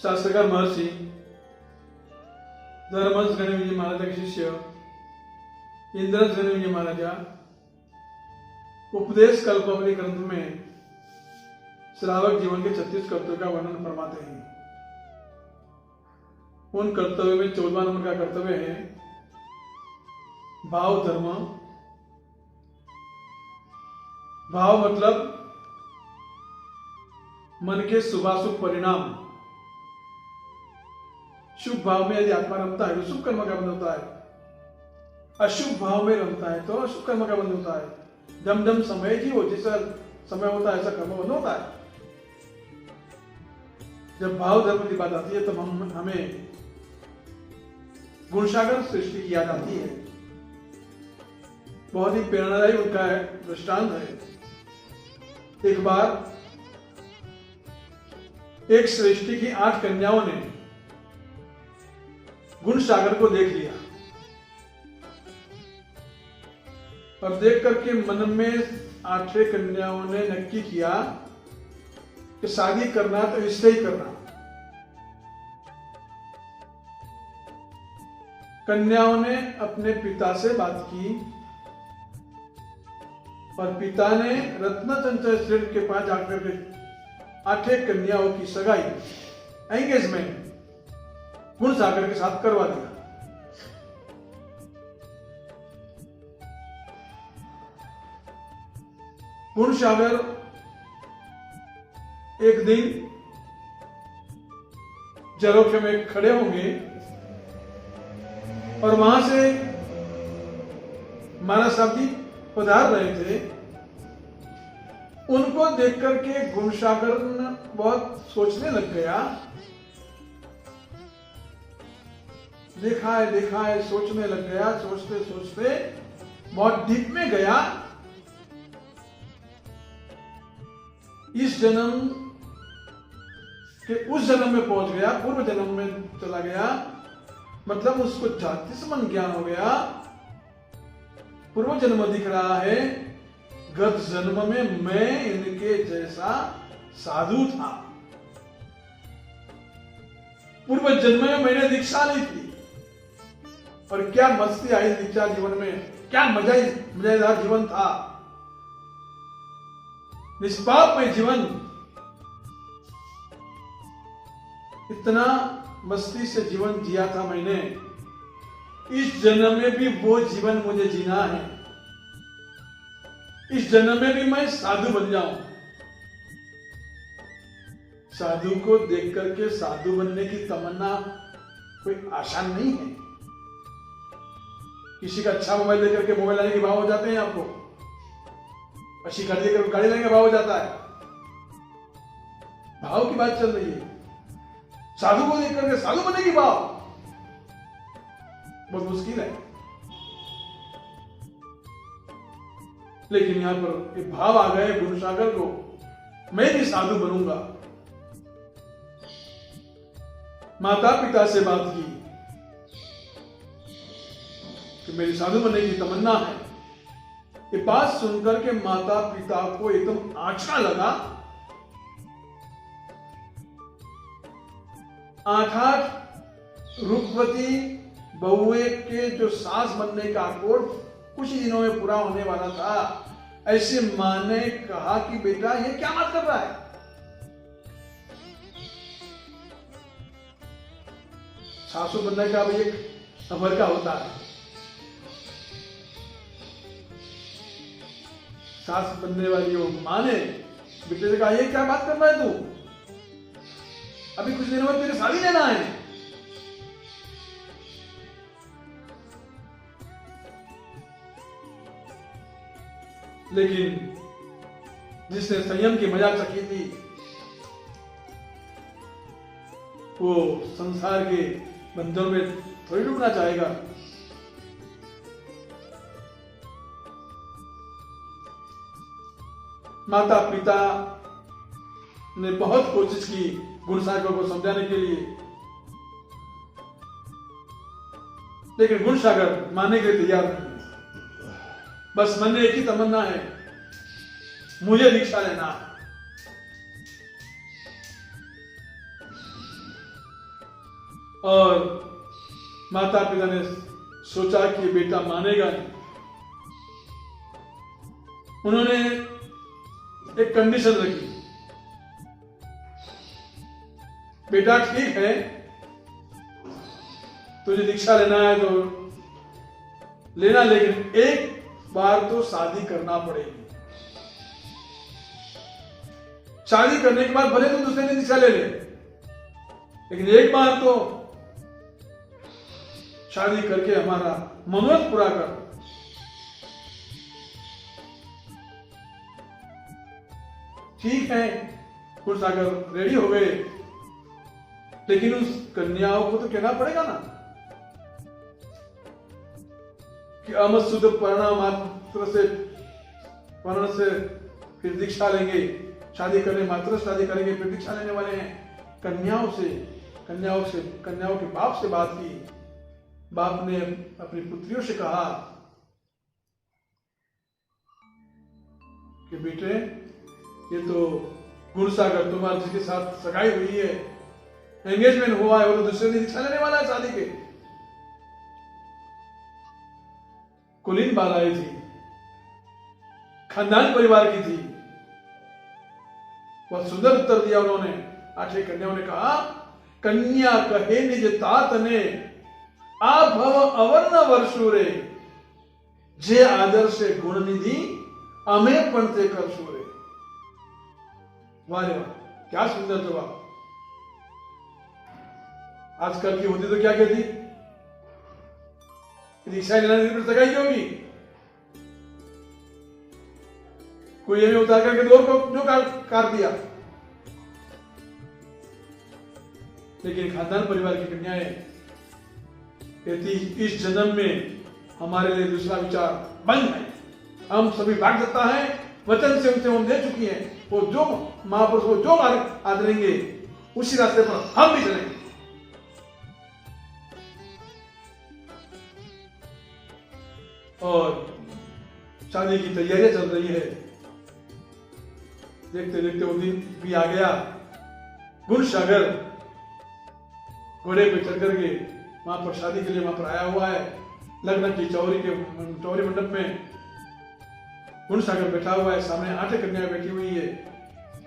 शास्त्रकार महर्षी धर्मज गणविजय महाराजाचे शिष्य इंद्रज गणविजय महाराजा उपदेश कल्पावली ग्रंथ में श्रावक जीवन के 36 कर्तव्यों का वर्णन फरमाते हैं। उन कर्तव्यों में 14वां नंबर का कर्तव्य है भाव धर्म। भाव मतलब मन के शुभाशुभ परिणाम। शुभ भाव में यदि आत्मा रमता है तो शुभ कर्म का बंध होता है, अशुभ भाव में रमता है तो अशुभ कर्म का बंध होता है। जम जम समय की हो, जैसा समय होता है ऐसा कर्म बंध होता है। जब भाव धर्म की बात आती है तब हमें गुणसागर सृष्टि की याद आती है। बहुत ही प्रेरणादायी उनका दृष्टांत है। एक बार एक सृष्टि की 8 कन्याओं ने गुणसागर को देख लिया और देख करके मन में 8 कन्याओं ने नक्की किया कि शादी करना तो इससे ही करना। कन्याओं ने अपने पिता से बात की और पिता ने रत्न चंचल श्रेष्ठ के पास जाकर के 8 कन्याओं की सगाई एंगेजमेंट गुणसागर के साथ करवा दिया। गुणसागर एक दिन जलोख्य में खड़े होंगे और वहां से महाराज साहब जी पधार रहे थे। उनको देख करके गुणसागर बहुत सोचने लग गया। देखा है सोचने लग गया। सोचते सोचते बहुत डीप में गया। इस जन्म के उस जन्म में पहुंच गया, पूर्व जन्म में चला गया। मतलब उसको जातिस्मन ज्ञान हो गया। पूर्व जन्म दिख रहा है, गत जन्म में मैं इनके जैसा साधु था। पूर्व जन्म में मैंने दीक्षा ली थी और क्या मस्ती आई दीक्षा जीवन में, क्या मजेदार जीवन था। निष्पाप में जीवन, इतना मस्ती से जीवन जिया था मैंने। इस जन्म में भी वो जीवन मुझे जीना है। इस जन्म में भी मैं साधु बन जाऊं। साधु को देख करके साधु बनने की तमन्ना कोई आसान नहीं है। किसी का अच्छा मोबाइल लेकर के मोबाइल लाने के भाव हो जाते हैं आपको। अच्छी गाड़ी लेकर गाड़ी लेने का भाव हो जाता है। भाव की बात चल रही है। साधु को देख करके साधु बनने की भाव बहुत मुश्किल है। लेकिन यहां पर एक भाव आ गए गुणसागर को, मैं भी साधु बनूंगा। माता पिता से बात की कि मेरी साधु बनने की तमन्ना है। ये बात सुनकर के माता पिता को एकदम आंचका लगा। 8 रूपवती बहुए के जो सास बनने का कोड कुछ ही दिनों में पूरा होने वाला था। ऐसे मां ने कहा कि बेटा ये क्या बात कर रहा है। सासू बनने का भी एक अमर का होता है। सास बनने वाली वो मां ने बेटे से कहा ये क्या बात कर रहा है तू, अभी कुछ दिनों में तेरे शादी लेना है। लेकिन जिसने संयम की मजाक चखी थी वो संसार के बंधनों में थोड़ी डूबना चाहेगा। माता पिता ने बहुत कोशिश की गुणसागर को समझाने के लिए, लेकिन गुणसागर मानने के लिए तैयार नहीं। बस मन में एक ही तमन्ना है, मुझे दीक्षा लेना। और माता पिता ने सोचा कि बेटा मानेगा नहीं। उन्होंने एक कंडीशन रखी, बेटा ठीक है, तुझे दीक्षा लेना है तो लेना, लेकिन एक बार तो शादी करना पड़ेगी। शादी करने के बाद भले तुम दूसरे दिन दीक्षा ले ले, लेकिन एक बार तो शादी करके हमारा मनोरथ पूरा कर। ठीक है, गुणसागर रेडी हो गए, लेकिन उस कन्याओं को तो कहना पड़ेगा ना कि अमत शुद्ध परिणाम मात्र से वर्ण से फिर दीक्षा लेंगे, शादी करने मात्र शादी करेंगे फिर दीक्षा लेने वाले हैं। कन्याओं के बाप से बात की। बाप ने अपनी पुत्रियों से कहा कि बेटे, ये तो गुणसागर तुम्हारे जिसके साथ सगाई हुई है, एंगेजमेंट हुआ है, वो तो दूसरे दिन दीक्षा लेने वाला है शादी के। कुलीन बालाएं थी, खानदान परिवार की थी। बहुत सुंदर उत्तर दिया उन्होंने। 8 कन्याओं ने कहा, कन्या कहे निज तात ने आ भव अवर्ण वर्षुरे, जे आदर से गुण निधि अमे पणते कर सूरे। वाह रे वाह, क्या सुंदर जवाब। आजकल की होती तो क्या कहती, दीक्षा लेना पर सगाई क्यों होगी, कोई ये उतार करके दो को जो काट दिया। लेकिन खानदान परिवार की कन्याएं कहती, इस जन्म में हमारे लिए दूसरा विचार बंद है। हम सभी भाग जाता है, वचन से उनसे हम दे चुकी हैं, वो जो महापुरुष को जो आदरेंगे उसी रास्ते पर हम भी चलेंगे। और शादी की तैयारियां चल रही है। देखते देखते वो दिन भी आ गया। गुणसागर घोड़े पे चढ़ करके वहां पर शादी के लिए वहां पर आया हुआ है। लग्न की चौरी मंडप में गुणसागर बैठा हुआ है, सामने 8 कन्याएं बैठी हुई है,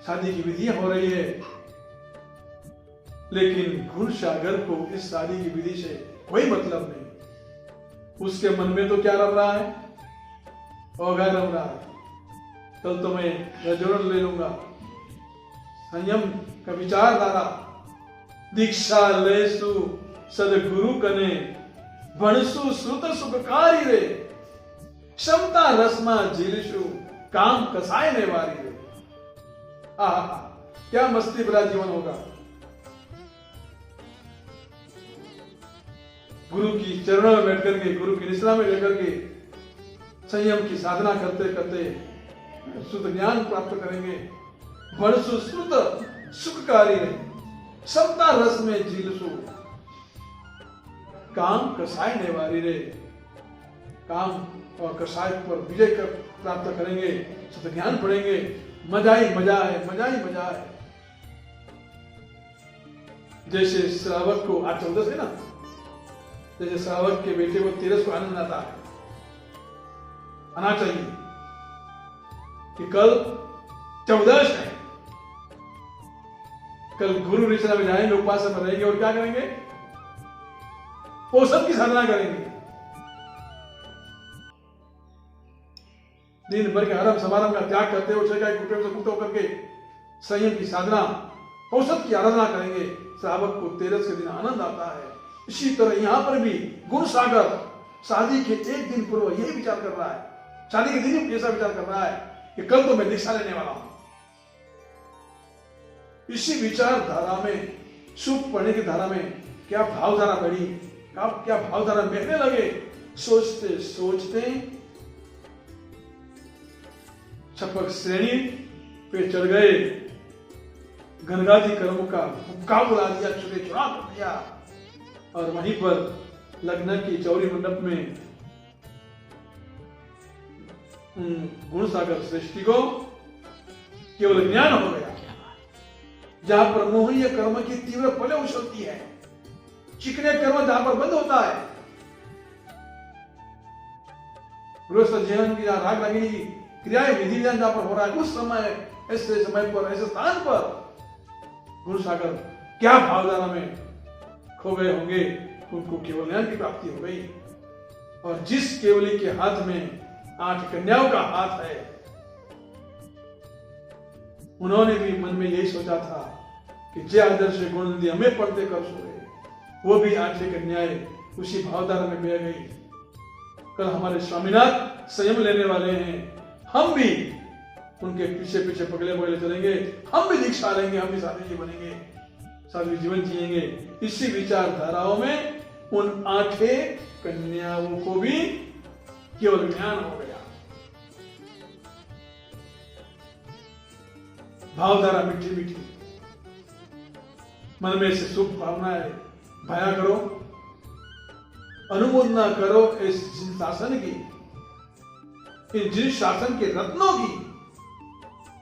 शादी की विधियां हो रही है। लेकिन गुणसागर को इस शादी की विधि से कोई मतलब नहीं। उसके मन में तो क्या रम रहा है, औघा रम रहा है। कल तो मैं रजोरण ले लूंगा। संयम का विचारधारा, दीक्षा लेसु सदगुरु कने, भणसु श्रुत सुखकारी रे, क्षमता रसमा झीलसु काम कसाय ने वारी रे। आहा, क्या मस्ती भरा जीवन होगा। गुरु की चरणों में बैठ करके, गुरु की निश्रा में लेकर के संयम की साधना करते करते शुद्ध ज्ञान प्राप्त करेंगे। भणसु श्रुत सुखकारी रे, समता रस में झीलसु काम कसाय नेवारी रे। काम और कसाय पर विजय कर प्राप्त करेंगे, शुद्ध ज्ञान पढ़ेंगे, मजा ही मजा है, मजा ही मजा है। जैसे श्रावक को आज 14 है ना, जैसे श्रावक के बेटे को 13 को आनंद आता है, आना चाहिए कि कल 14 है, कल गुरु निश्रा में जाएंगे, उपासना में रहेंगे और क्या करेंगे, पोषण की साधना करेंगे। दिन भर के आरंभ समारंभ का त्याग करते हुए कुटुंब से मुक्त होकर के संयम की साधना, औसत की आराधना करेंगे। श्रावक को 13 के दिन आनंद आता है। इसी तरह यहां पर भी गुणसागर शादी के एक दिन पूर्व यही विचार कर रहा है, शादी के दिन ऐसा विचार कर रहा है कि कल तो मैं दीक्षा लेने वाला हूं। इसी विचारधारा में, सुख पढ़ने की धारा में क्या भावधारा बढ़ी, क्या भावधारा बहने लगे। सोचते सोचते छपक श्रेणी पे चढ़ गए, गंगाजी कर्म का हुक्का बुला दिया, छुटे चुरा कर दिया और वहीं पर लग्न की चौरी मंडप में गुणसागर सृष्टि को केवल ज्ञान हो गया। जहां पर मोहनीय कर्म की तीव्र पले उछलती है, चिकने कर्म जहां पर बंद होता है, गृहस्थ जीवन की जहां राग लगनी की क्रियाएं विधि विधान जहां पर हो रहा है, उस समय ऐसे समय पर ऐसे स्थान पर गुरु सागर क्या भावधारा में खो गए होंगे, उनको केवल ज्ञान की प्राप्ति हो गई। और जिस केवली के हाथ में 8 कन्याओं का हाथ है, उन्होंने भी मन में यही सोचा था कि जय आदर्श गुण नदी हमें पढ़ते कर सोए, वो भी 8 कन्याएं उसी भावधारा में बह गई। कल हमारे स्वामीनाथ संयम लेने वाले हैं, हम भी उनके पीछे पीछे पगले पगले चलेंगे, हम भी दीक्षा लेंगे, हम भी साधु जी बनेंगे, साधु जीवन जिएंगे। इसी विचारधाराओं में उन 8 कन्याओं को भी केवल ज्ञान हो गया। भावधारा मीठी मीठी, मन में से शुभ भावनाएं भया करो, अनुमोदना करो इस जिन शासन की, इन जिन शासन के रत्नों की,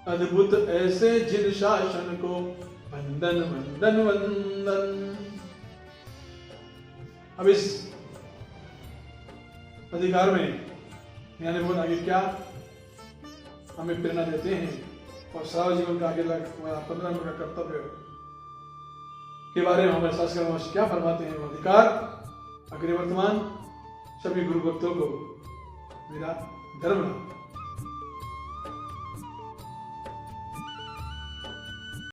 अद्भुत ऐसे जिन शासन को वंदन वंदन वंदन। अब इस अधिकार में ज्ञानी बोध आगे क्या हमें प्रेरणा देते हैं और सारा जीवन का आगे 15 मिनट का कर्तव्य के बारे में हमारे शास्त्र महर्षि क्या फरमाते हैं। वो अधिकार अग्रे वर्तमान सभी गुरु भक्तों को मेरा धर्म